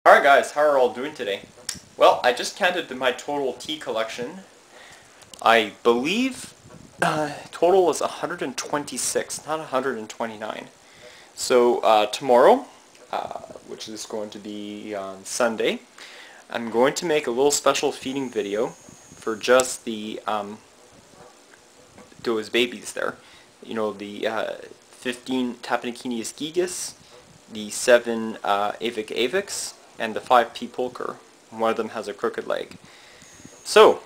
Alright guys, how are all doing today? Well, I just counted my total tea collection. I believe total is 126, not 129. So tomorrow, which is going to be on Sunday, I'm going to make a little special feeding video for just the those babies there. You know, the 15 Tapenikinius gigas, the 7 Avic avics, and the 5 P pulcher. One of them has a crooked leg. So,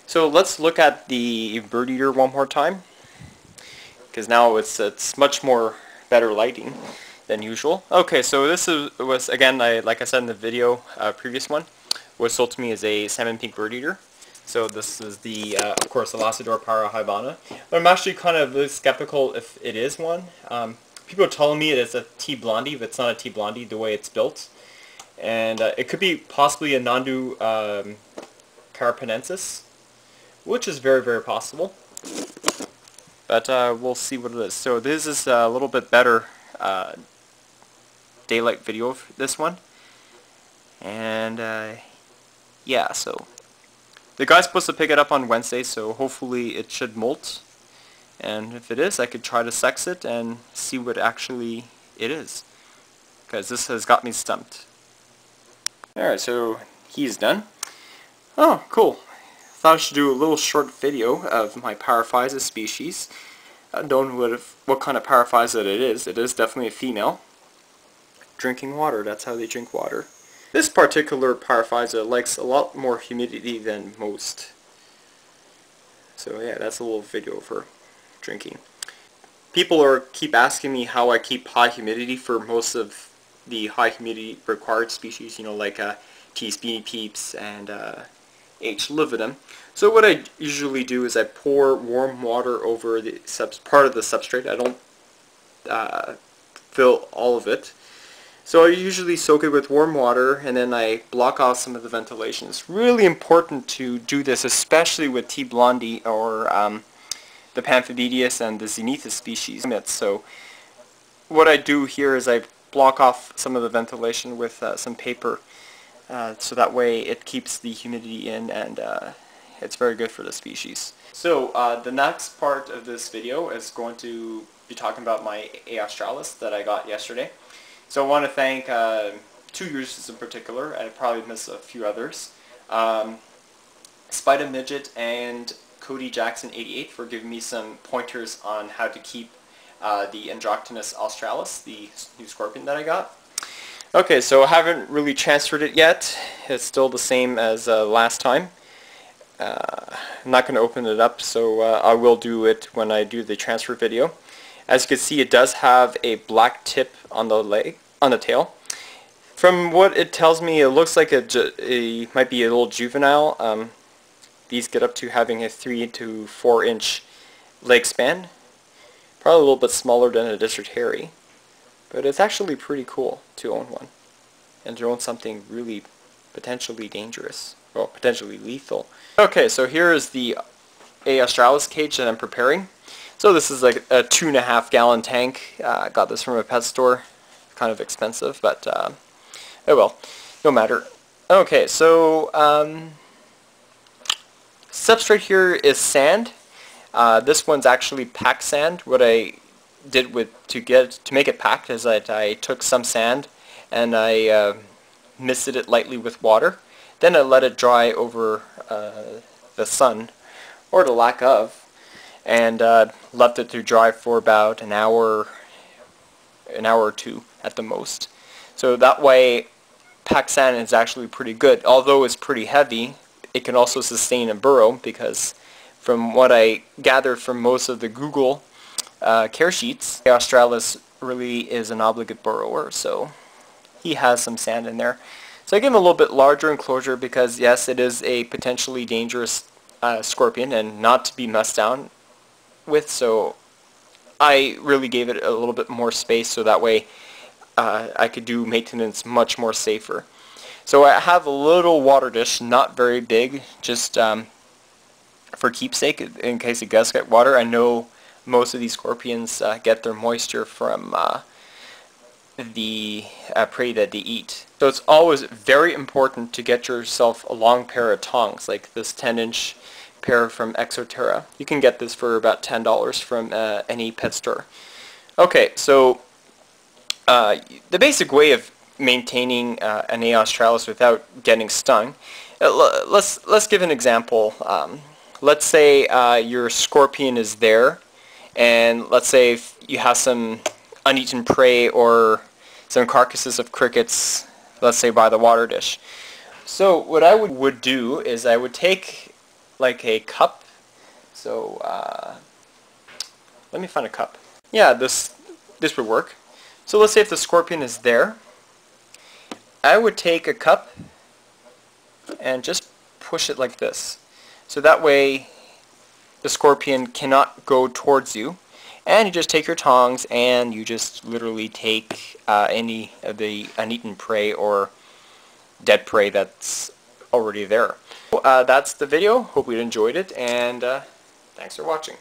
so let's look at the bird eater one more time, because now it's much more better lighting than usual. Okay, so this was again, like I said in the video, previous one, was sold to me as a salmon pink bird eater. So this is the, of course, the Lacidor Parahybana. But I'm actually kind of really skeptical if it is one. People are telling me it's a T.blondi, but it's not a T.blondi the way it's built. And it could be possibly a Nondu carapanensis, which is very, very possible. But we'll see what it is. So this is a little bit better daylight video of this one. And yeah, so the guy's supposed to pick it up on Wednesday, so hopefully it should molt. And if it is, I could try to sex it and see what actually it is, because this has got me stumped. Alright, so he's done. Oh, cool. Thought I should do a little short video of my Paraphysa species. I don't know what kind of Paraphysa it is. It is definitely a female. Drinking water, that's how they drink water. This particular Paraphysa likes a lot more humidity than most. So yeah, that's a little video of her drinking. People keep asking me how I keep high humidity for most of the high humidity required species, you know, like T. Speedy Peeps and H. lividum. So what I usually do is I pour warm water over the part of the substrate. I don't fill all of it. So I usually soak it with warm water, and then I block off some of the ventilation. It's really important to do this, especially with T.blondi or the Pamphibedius and the Zenithus species. So what I do here is I block off some of the ventilation with some paper, so that way it keeps the humidity in, and it's very good for the species. So the next part of this video is going to be talking about my A.australis that I got yesterday. So I want to thank 2 users in particular. I probably missed a few others. Spider Midget and Cody Jackson 88 for giving me some pointers on how to keep the Androctonus australis, the new scorpion that I got. Okay, so I haven't really transferred it yet. It's still the same as last time. I'm not going to open it up, so I will do it when I do the transfer video. As you can see, it does have a black tip on the leg, on the tail. From what it tells me, it looks like it might be a little juvenile. These get up to having a 3 to 4 inch leg span. Probably a little bit smaller than a District Harry. But it's actually pretty cool to own one. And to own something really potentially dangerous. Well, potentially lethal. Okay, so here is the A.australis cage that I'm preparing. So this is like a 2.5 gallon tank. I got this from a pet store. Kind of expensive, but oh well, no matter. Okay, so substrate here is sand. This one's actually packed sand. What I did to make it packed is that I took some sand and I misted it lightly with water. Then I let it dry over the sun, or the lack of, and left it to dry for about an hour or two at the most. So that way packed sand is actually pretty good. Although it's pretty heavy, it can also sustain a burrow, because from what I gathered from most of the Google care sheets, A.australis really is an obligate burrower, so he has some sand in there. So I give him a little bit larger enclosure because yes, it is a potentially dangerous scorpion and not to be messed down with, so I really gave it a little bit more space so that way I could do maintenance much more safer. So I have a little water dish, not very big, just for keepsake in case it does get water. I know most of these scorpions get their moisture from the prey that they eat. So it's always very important to get yourself a long pair of tongs, like this 10-inch pair from Exoterra. You can get this for about $10 from any pet store. Okay, so the basic way of maintaining an A. australis without getting stung, let's give an example. Let's say your scorpion is there, and let's say if you have some uneaten prey or some carcasses of crickets, let's say by the water dish. So what I would do is I would take like a cup. So let me find a cup. Yeah, this would work. So let's say if the scorpion is there, I would take a cup and just push it like this. So that way the scorpion cannot go towards you. And you just take your tongs and you just literally take any of the uneaten prey or dead prey that's already there. That's the video. Hope you enjoyed it, and thanks for watching.